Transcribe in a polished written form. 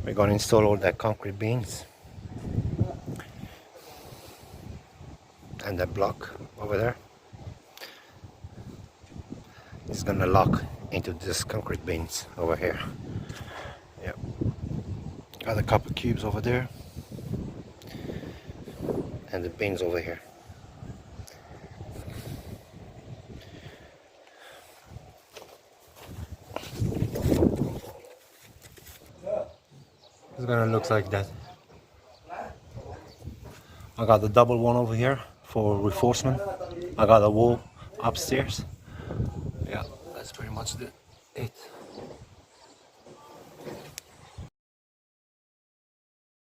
We're going to install all the concrete beams and the block over there. It's gonna lock into this concrete beams over here. Yep. Got the copper cubes over there and the beams over here. It's gonna look like that. I got the double one over here for reinforcement. I got a wall upstairs. Yeah, that's pretty much it.